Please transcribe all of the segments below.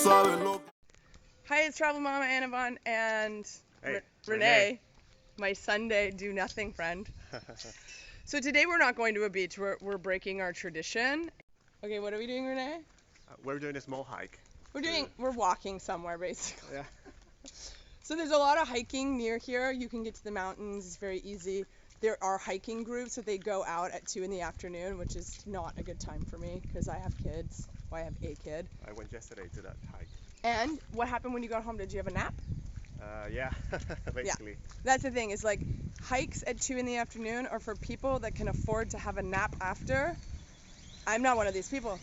Hi, it's Travel Mama Annabon and Hey, Rene, my Sunday do-nothing friend. So today we're not going to a beach. We're breaking our tradition. Okay, what are we doing, Rene? We're doing a small hike. We're walking somewhere, basically. Yeah. So there's a lot of hiking near here. You can get to the mountains. It's very easy. There are hiking groups that they go out at 2 in the afternoon, which is not a good time for me because I have kids. Well, I have a kid. I went yesterday to that hike. And what happened when you got home? Did you have a nap? Yeah, basically. That's the thing, is like hikes at 2 in the afternoon are for people that can afford to have a nap after. I'm not one of these people.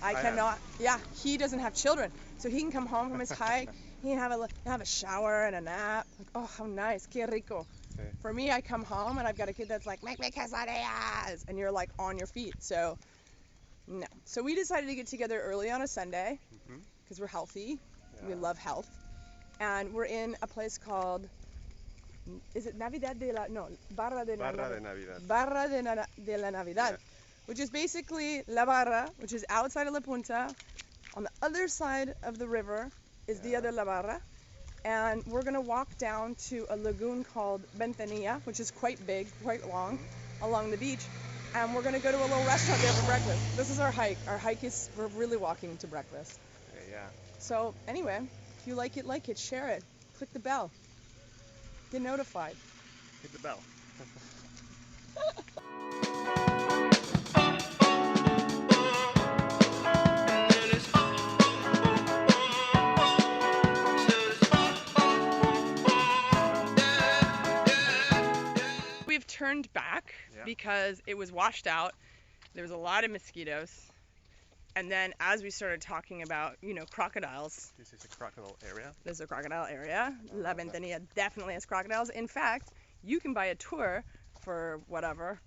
I cannot. Yeah, he doesn't have children, so he can come home from his hike. He can have a shower and a nap. Like, oh, how nice, qué rico. Okay. For me, I come home and I've got a kid that's like, make me quesadillas, and you're like on your feet. So no. So we decided to get together early on a Sunday because we're healthy. Yeah. We love health. And we're in a place called, is it Navidad de la, no, Barra de Navidad. Barra de la Navidad, yeah. Which is basically La Barra, which is outside of La Punta. On the other side of the river is the other La Barra. And we're going to walk down to a lagoon called Ventanilla, which is quite big, quite long, along the beach. And we're going to go to a little restaurant there for breakfast. This is our hike. Our hike is, we're really walking to breakfast. Yeah. So anyway, if you like it, share it, click the bell, get notified. Hit the bell. We've turned back because it was washed out. There was a lot of mosquitoes. And then as we started talking about, crocodiles. This is a crocodile area. This is a crocodile area. La Ventanilla definitely has crocodiles. In fact, you can buy a tour for whatever,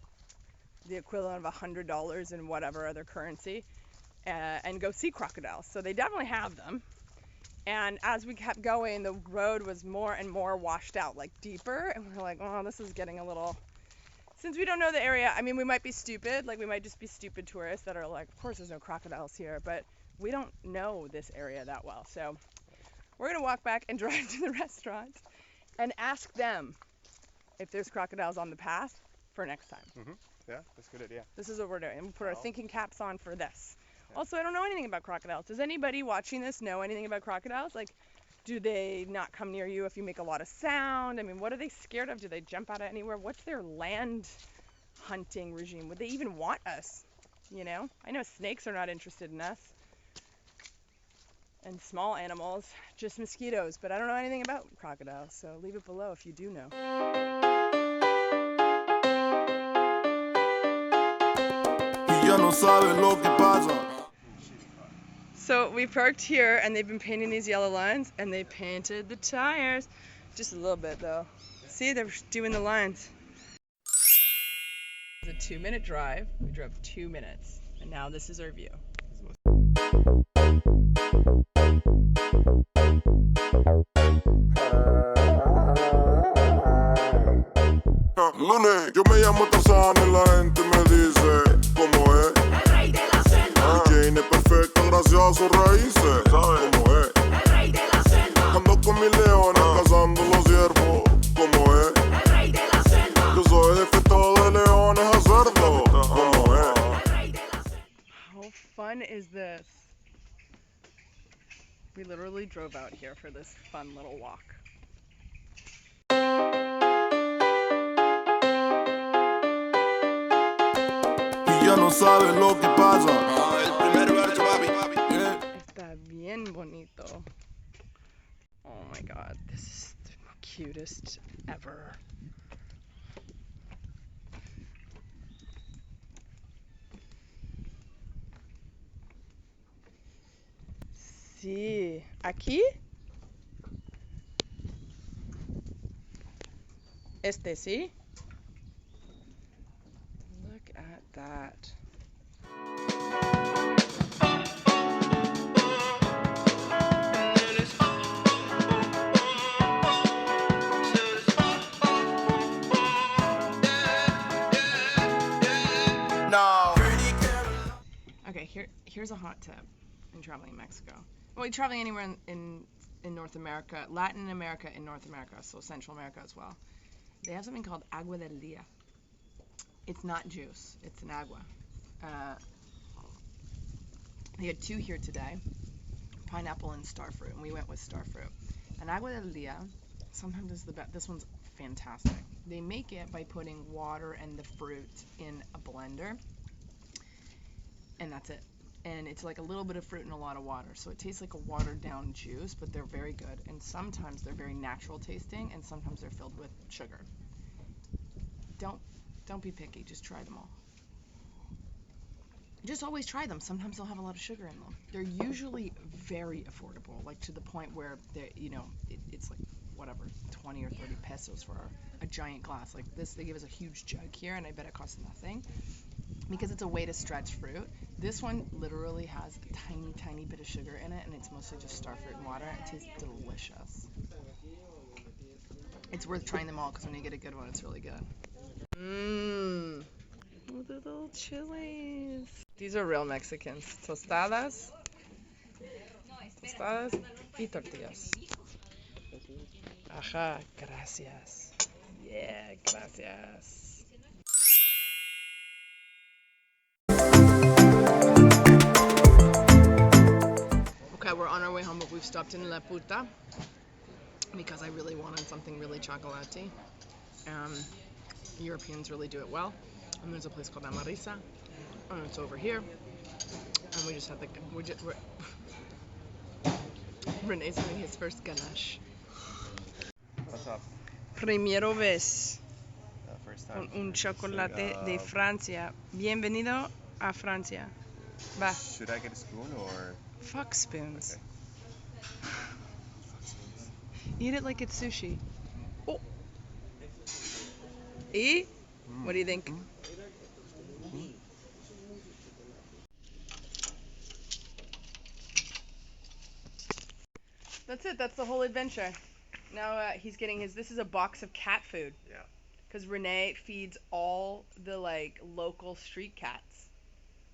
the equivalent of $100 in whatever other currency, and go see crocodiles. So they definitely have them. And as we kept going, the road was more and more washed out, like deeper. And we're like, oh, this is getting a little... Since we don't know the area, I mean, we might be stupid. Like, we might just be stupid tourists that are like, of course there's no crocodiles here. But we don't know this area that well. So we're going to walk back and drive to the restaurant and ask them if there's crocodiles on the path for next time. Yeah, that's a good idea. This is what we're doing. And we'll put our thinking caps on for this. Yeah. Also, I don't know anything about crocodiles. Does anybody watching this know anything about crocodiles? Like, do they not come near you if you make a lot of sound? I mean, what are they scared of? Do they jump out of anywhere? What's their land hunting regime? Would they even want us? I know snakes are not interested in us. And small animals, just mosquitoes. But I don't know anything about crocodiles, so leave it below if you do know. So we parked here and they've been painting these yellow lines and they painted the tires. Just a little bit though. See, they're doing the lines. It's a 2-minute drive. We drove 2 minutes and now this is our view. Lunes, yo me llamo Tarzán y la gente me dice cómo es. El rey de la selva. Jane es perfecta gracias a sus raíces. ¿Sabes cómo es? El rey de la selva. Ando con mis leones cazando los ciervos. ¿Cómo es? El rey de la selva. Yo soy jefe de leones a cerdo. ¿Cómo es? El rey de la selva. How fun is this? We literally drove out here for this fun little walk. Ya no sabes lo que pasa. El primer verso, papi. Está bien bonito. Oh my god, this is the cutest ever. Sí, aquí. Sí. Look at that. Okay, here's a hot tip in traveling in Mexico. Well, you're traveling anywhere in North America, Latin America and North America, so Central America as well. They have something called agua del dia. It's not juice, it's an agua. They had two here today, pineapple and starfruit, and we went with starfruit. And agua del dia sometimes is the best. This one's fantastic. They make it by putting water and the fruit in a blender, and that's it. And it's like a little bit of fruit and a lot of water, so it tastes like a watered down juice, but they're very good. And sometimes they're very natural tasting, and sometimes they're filled with sugar. Don't be picky, just try them all. Just always try them. Sometimes they'll have a lot of sugar in them. They're usually very affordable, like to the point where they, it's like whatever, 20 or 30 pesos for a giant glass. Like this, they give us a huge jug here, and I bet it costs nothing because it's a way to stretch fruit. This one literally has a tiny, tiny bit of sugar in it, and it's mostly just starfruit and water. It tastes delicious. It's worth trying them all because when you get a good one, it's really good. Mmm. The little chilies. These are real Mexicans. Tostadas y tortillas. Ajá, gracias. Yeah, gracias. Okay, we're on our way home, but we've stopped in La Puta because I really wanted something really chocolatey. Europeans really do it well. And there's a place called Amarisa, and it's over here. And we just had Rene's having his first ganache. What's up? Primero vez First time. con un chocolate de Francia. Bienvenido a Francia. Va. Should I get a spoon or? Fuck spoons. Okay. Eat it like it's sushi. Oh. E? What do you think? That's it. That's the whole adventure. Now he's getting his. This is a box of cat food. Yeah. Because Rene feeds all the local street cats.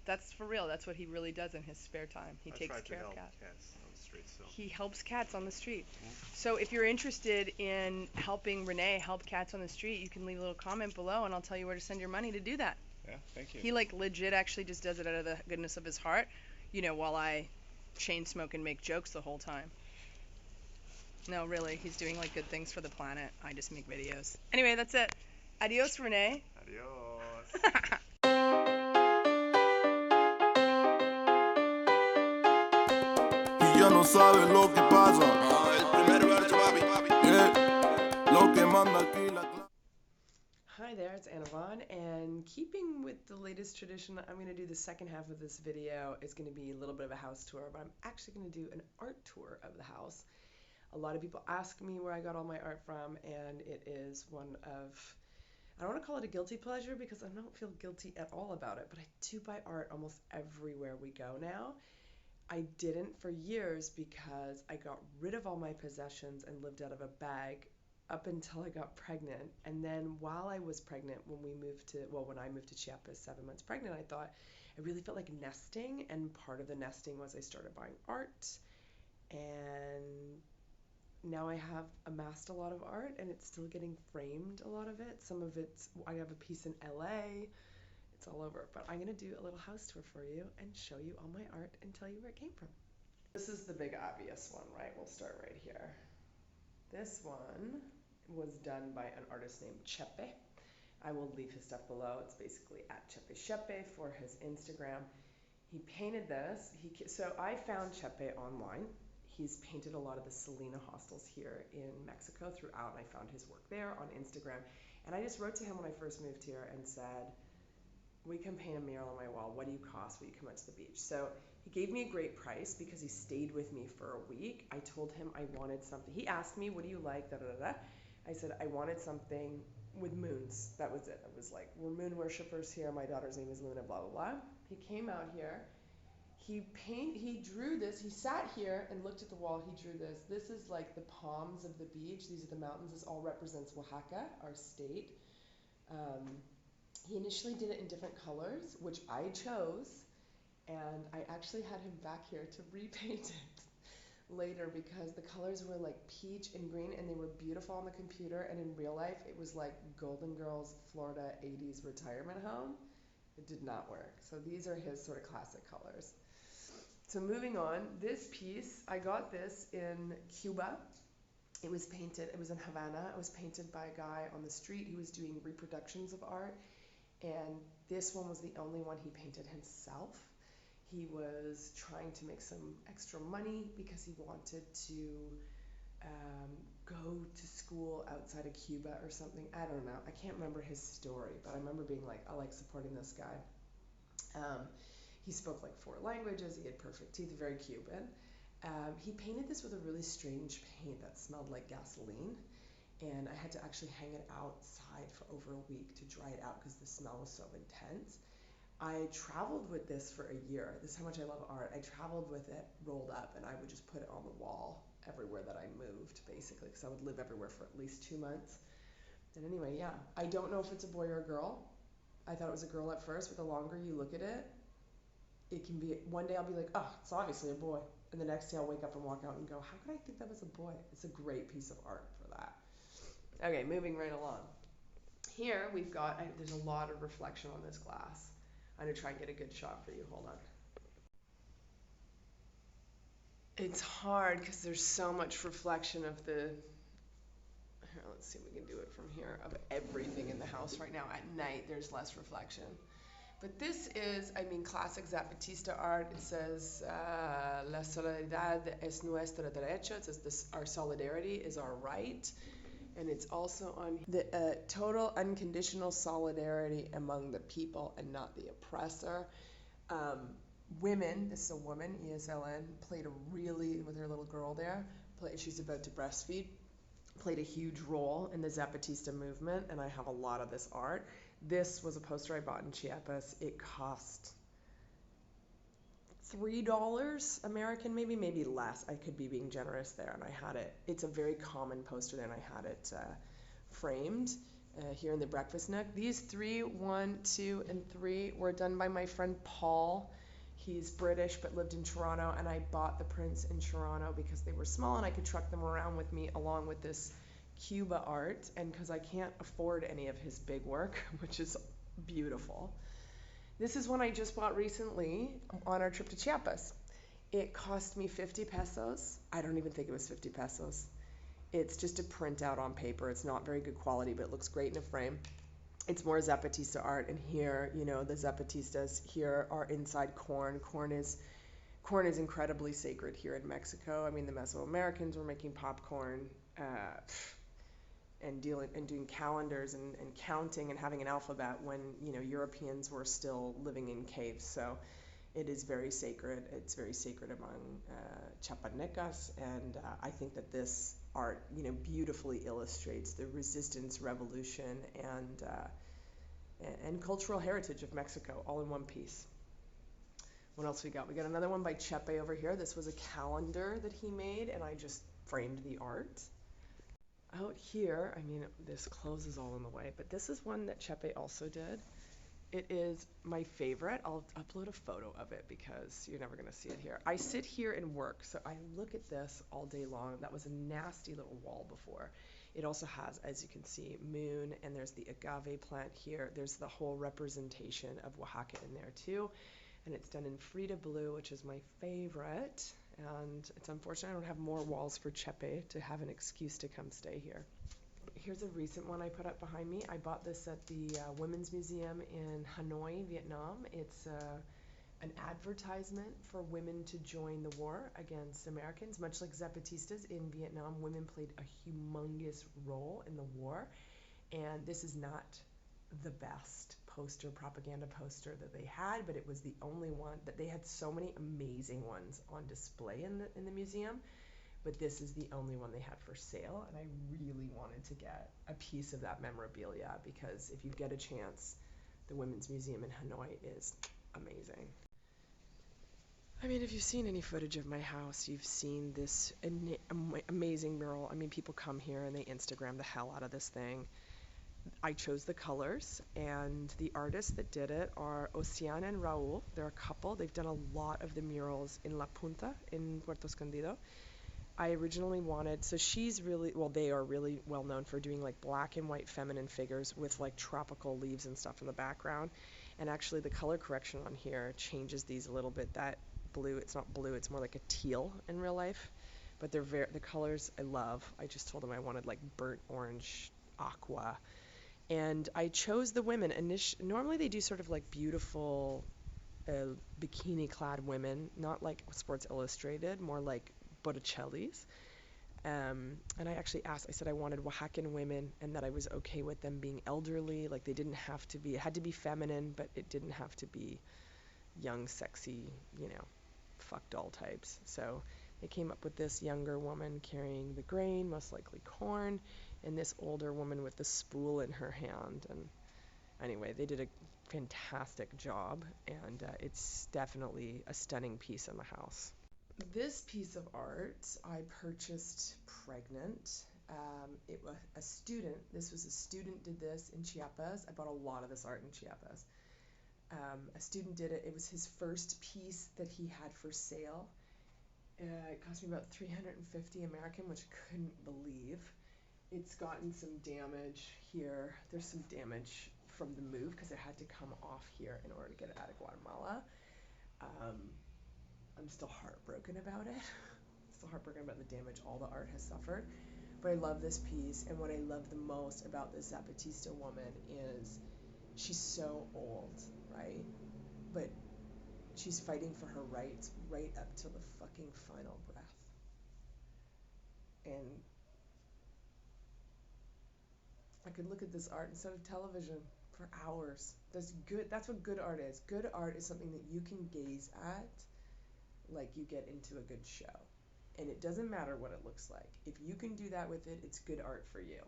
That's for real. That's what he really does in his spare time. He takes care of cats. On the street, so. He helps cats on the street. So if you're interested in helping Rene help cats on the street, you can leave a little comment below, and I'll tell you where to send your money to do that. Yeah, thank you. He legit actually just does it out of the goodness of his heart, while I chain smoke and make jokes the whole time. No, really, he's doing good things for the planet. I just make videos. Anyway, that's it. Adios, Rene. Adios. Y ya no sabes lo que pasa. El primer verso, papi. Yeah. Lo que manda aquí la clase. Hi there, it's Annavon, and keeping with the latest tradition, I'm going to do the second half of this video. It's going to be a little bit of a house tour, but I'm actually going to do an art tour of the house. A lot of people ask me where I got all my art from, and it is one of, I don't want to call it a guilty pleasure because I don't feel guilty at all about it, but I do buy art almost everywhere we go now. I didn't for years because I got rid of all my possessions and lived out of a bag up until I got pregnant. And then while I was pregnant, when I moved to Chiapas 7 months pregnant, I thought I really felt like nesting, and part of the nesting was I started buying art, and now I have amassed a lot of art, and it's still getting framed, a lot of it. Some of it's, I have a piece in LA, it's all over, but I'm going to do a little house tour for you and show you all my art and tell you where it came from. This is the big obvious one, right? We'll start right here. This one was done by an artist named Chepe. I will leave his stuff below. It's basically at Chepe for his Instagram. He painted this. So I found Chepe online. He's painted a lot of the Selena hostels here in Mexico throughout, and I found his work there on Instagram. And I just wrote to him when I first moved here and said, we can paint a mural on my wall. What do you cost? Will you come out to the beach? So he gave me a great price because he stayed with me for a week. I told him I wanted something. He asked me, what do you like? Da, da, da, da. I said I wanted something with moons. That was it. I was like, we're moon worshippers here. My daughter's name is Luna, blah, blah, blah. He came out here. He drew this. He sat here and looked at the wall. He drew this. This is like the palms of the beach. These are the mountains. This all represents Oaxaca, our state. He initially did it in different colors, which I chose, and I actually had him back here to repaint it. later because the colors were like peach and green and they were beautiful on the computer, and in real life it was like Golden Girls Florida 80s retirement home. It did not work. So these are his sort of classic colors. So moving on, this piece, I got this in Cuba. It was painted, it was in Havana. It was painted by a guy on the street who was doing reproductions of art. And this one was the only one he painted himself. He was trying to make some extra money because he wanted to go to school outside of Cuba or something. I don't know. I can't remember his story, but I remember being like, I like supporting this guy. He spoke like 4 languages. He had perfect teeth, very Cuban. He painted this with a really strange paint that smelled like gasoline. And I had to actually hang it outside for over a week to dry it out because the smell was so intense. I traveled with this for a year. This is how much I love art. I traveled with it rolled up, and I would just put it on the wall everywhere that I moved, basically, because I would live everywhere for at least 2 months. And anyway, yeah, I don't know if it's a boy or a girl. I thought it was a girl at first, but the longer you look at it, it can be, one day I'll be like, oh, it's obviously a boy. And the next day I'll wake up and walk out and go, how could I think that was a boy? It's a great piece of art for that. Okay, moving right along. Here we've got, there's a lot of reflection on this glass. I'm gonna try and get a good shot for you, hold on. It's hard because there's so much reflection of the, here, let's see if we can do it from here, of everything in the house right now. At night, there's less reflection. But this is, I mean, classic Zapatista art. It says, La solidaridad es nuestro derecho. It says, this, our solidarity is our right. And it's also on the total unconditional solidarity among the people and not the oppressor. Women, this is a woman, ESLN, played a really, with her little girl there, she's about to breastfeed, played a huge role in the Zapatista movement, and I have a lot of this art. This was a poster I bought in Chiapas. It cost $3 American, maybe less. I could be being generous there, and I had it. It's a very common poster, and I had it framed here in the breakfast nook. These 3, 1, 2, and 3 were done by my friend Paul. He's British but lived in Toronto, and I bought the prints in Toronto because they were small and I could truck them around with me along with this Cuba art, and because I can't afford any of his big work, which is beautiful. This is one I just bought recently on our trip to Chiapas. It cost me 50 pesos. I don't even think it was 50 pesos. It's just a printout on paper. It's not very good quality, but it looks great in a frame. It's more Zapatista art, and here, you know, the Zapatistas here are inside corn. Corn is incredibly sacred here in Mexico. I mean, the Mesoamericans were making popcorn and doing calendars and counting and having an alphabet when, you know, Europeans were still living in caves. So it is very sacred. It's very sacred among Chiapanecas, and I think that this art, you know, beautifully illustrates the resistance, revolution, and cultural heritage of Mexico, all in one piece. What else we got? We got another one by Chepe over here. This was a calendar that he made, and I just framed the art. Out here, I mean, this closes all in the way, but this is one that Chepe also did. It is my favorite. I'll upload a photo of it because you're never going to see it here. I sit here and work, so I look at this all day long. That was a nasty little wall before. It also has, as you can see, moon, and there's the agave plant here. There's the whole representation of Oaxaca in there too. And it's done in Frida Blue, which is my favorite. And it's unfortunate I don't have more walls for Chepe to have an excuse to come stay here. Here's a recent one I put up behind me. I bought this at the Women's Museum in Hanoi, Vietnam. It's an advertisement for women to join the war against Americans. Much like Zapatistas in Vietnam, women played a humongous role in the war. And this is not the best poster, propaganda poster that they had, but it was the only one that they had. So many amazing ones on display in the museum. But this is the only one they had for sale, and I really wanted to get a piece of that memorabilia because if you get a chance, the Women's Museum in Hanoi is amazing. I mean, if you've seen any footage of my house, you've seen this amazing mural. I mean, people come here and they Instagram the hell out of this thing. I chose the colors, and the artists that did it are Oceana and Raul. They're a couple. They've done a lot of the murals in La Punta in Puerto Escondido. I originally wanted, so they are really well known for doing like black and white feminine figures with like tropical leaves and stuff in the background. And actually the color correction on here changes these a little bit. That blue, it's not blue, it's more like a teal in real life. But the colors I love. I just told them I wanted like burnt orange, aqua. And I chose the women. Normally they do sort of like beautiful bikini clad women, not like Sports Illustrated, more like Botticelli's. And I actually asked, I said I wanted Oaxacan women and that I was okay with them being elderly. Like they didn't have to be, it had to be feminine, but it didn't have to be young, sexy, fuck doll types. So they came up with this younger woman carrying the grain, most likely corn, and this older woman with the spool in her hand. And anyway, they did a fantastic job, and it's definitely a stunning piece in the house. This piece of art I purchased pregnant. It was a student. This was a student did this in Chiapas. I bought a lot of this art in Chiapas. A student did it. It was his first piece that he had for sale. It cost me about 350 American, which I couldn't believe. It's gotten some damage here. There's some damage from the move because it had to come off here in order to get it out of Guatemala. I'm still heartbroken about it. Still heartbroken about the damage all the art has suffered. But I love this piece, and what I love the most about this Zapatista woman is she's so old, right? But she's fighting for her rights right up till the fucking final breath. And I could look at this art instead of television for hours. That's what good art is. Good art is something that you can gaze at like you get into a good show. And it doesn't matter what it looks like. If you can do that with it, it's good art for you.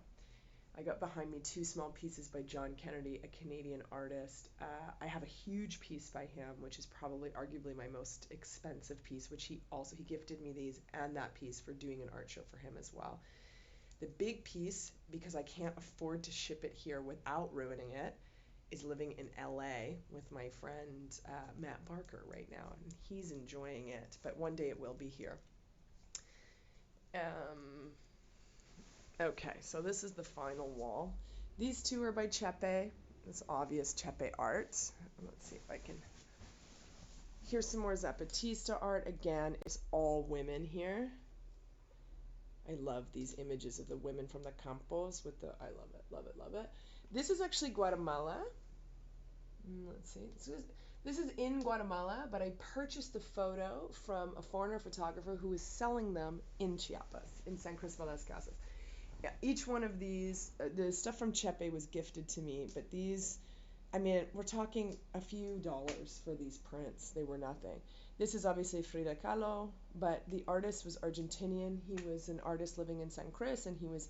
I got behind me 2 small pieces by John Kennedy, a Canadian artist. I have a huge piece by him, which is probably arguably my most expensive piece, which he gifted me these and that piece for doing an art show for him as well. The big piece, because I can't afford to ship it here without ruining it, is living in LA with my friend Matt Barker right now, and he's enjoying it, but one day it will be here. Okay, so this is the final wall. These 2 are by Chepe. It's obvious Chepe art. Let's see if I can... Here's some more Zapatista art. Again, it's all women here. I love these images of the women from the Campos with the... I love it, love it, love it. This is actually Guatemala. Let's see. This is in Guatemala, but I purchased the photo from a foreigner photographer who was selling them in Chiapas, in San Cristobal de las Casas. Yeah, each one of these, the stuff from Chepe was gifted to me, but these, I mean, we're talking a few dollars for these prints. They were nothing. This is obviously Frida Kahlo, but the artist was Argentinian. He was an artist living in San Cris, and he was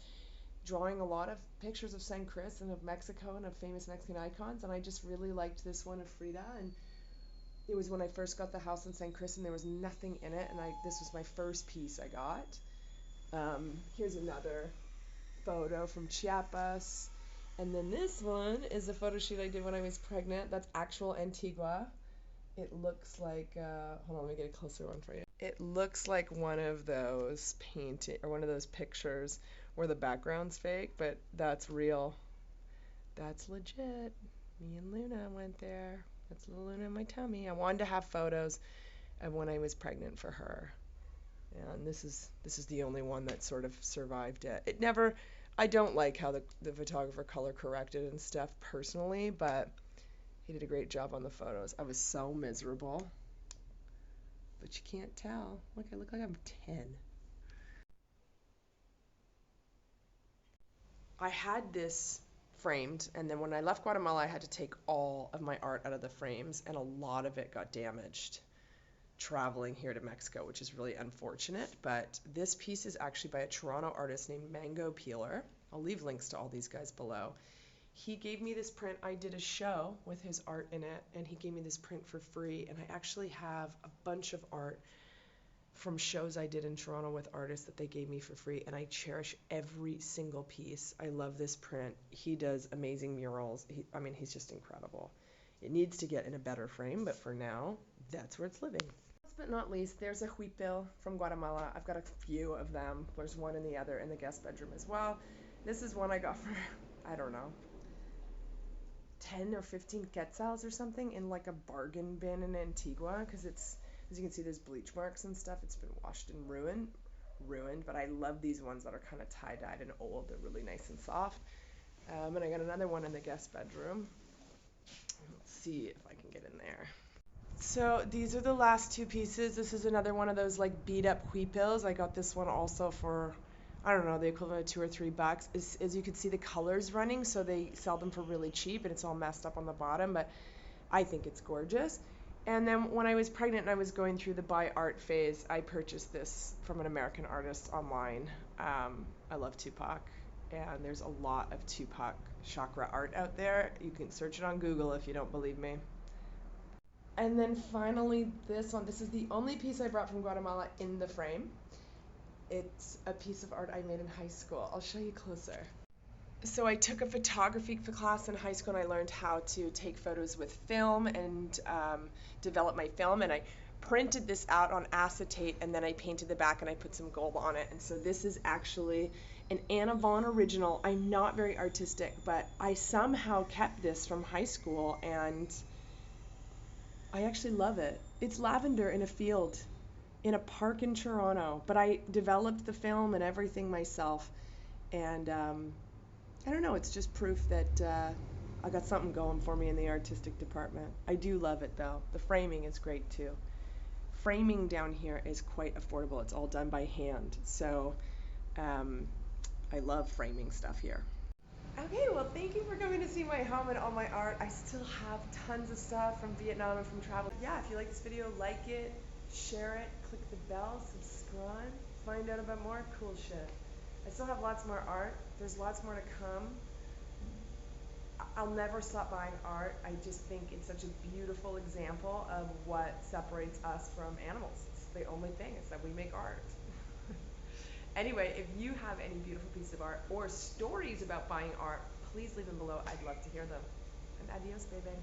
drawing a lot of pictures of San Cris and of Mexico and of famous Mexican icons, and I just really liked this one of Frida, and it was when I first got the house in San Cris, and there was nothing in it, and this was my first piece I got. Here's another photo from Chiapas, and then this one is a photo shoot I did when I was pregnant. That's actual Antigua. It looks like, hold on, let me get a closer one for you. It looks like one of those pictures where the background's fake, but that's real. That's legit. Me and Luna went there. That's little Luna in my tummy. I wanted to have photos of when I was pregnant for her. And this is the only one that sort of survived it. I don't like how the photographer color corrected and stuff personally, but he did a great job on the photos. I was so miserable. But you can't tell. Look, I look like I'm 10. I had this framed, and then when I left Guatemala, I had to take all of my art out of the frames, and a lot of it got damaged traveling here to Mexico, which is really unfortunate. But this piece is actually by a Toronto artist named Mango Peeler. I'll leave links to all these guys below. He gave me this print. I did a show with his art in it, and he gave me this print for free, and I actually have a bunch of art from shows I did in Toronto with artists that they gave me for free, and I cherish every single piece. I love this print. He does amazing murals. He's just incredible. It needs to get in a better frame, but for now, that's where it's living. Last but not least, there's a huipil from Guatemala. I've got a few of them. There's one in the guest bedroom as well. This is one I got for, I don't know, 10 or 15 quetzals or something in like a bargain bin in Antigua, because it's, as you can see, there's bleach marks and stuff. It's been washed and ruined, but I love these ones that are kind of tie-dyed and old. They're really nice and soft. And I got another one in the guest bedroom. Let's see if I can get in there. So these are the last two pieces. This is another one of those like beat up huipils. I got this one also for, I don't know, the equivalent of $2 or $3. As you can see, the color's running, so they sell them for really cheap, and it's all messed up on the bottom, but I think it's gorgeous. And then when I was pregnant and I was going through the buy art phase, I purchased this from an American artist online. I love Tupac, and there's a lot of Tupac chakra art out there. You can search it on Google if you don't believe me. And then finally this one. This is the only piece I brought from Guatemala in the frame. It's a piece of art I made in high school. I'll show you closer. So I took a photography class in high school, and I learned how to take photos with film and develop my film, and I printed this out on acetate, and then I painted the back and I put some gold on it. And so this is actually an Anna Vaughn original. I'm not very artistic, but I somehow kept this from high school, and I actually love it. It's lavender in a field in a park in Toronto, but I developed the film and everything myself, and I don't know, it's just proof that I got something going for me in the artistic department. I do love it though. The framing is great too. Framing down here is quite affordable. It's all done by hand, so I love framing stuff here. Okay, well, thank you for coming to see my home and all my art. I still have tons of stuff from Vietnam and from travel. Yeah, if you like this video, like it, share it, click the bell, subscribe, find out about more cool shit. I still have lots more art. There's lots more to come. I'll never stop buying art. I just think it's such a beautiful example of what separates us from animals. It's the only thing, is that we make art. Anyway, if you have any beautiful piece of art or stories about buying art, please leave them below. I'd love to hear them. And adios, baby.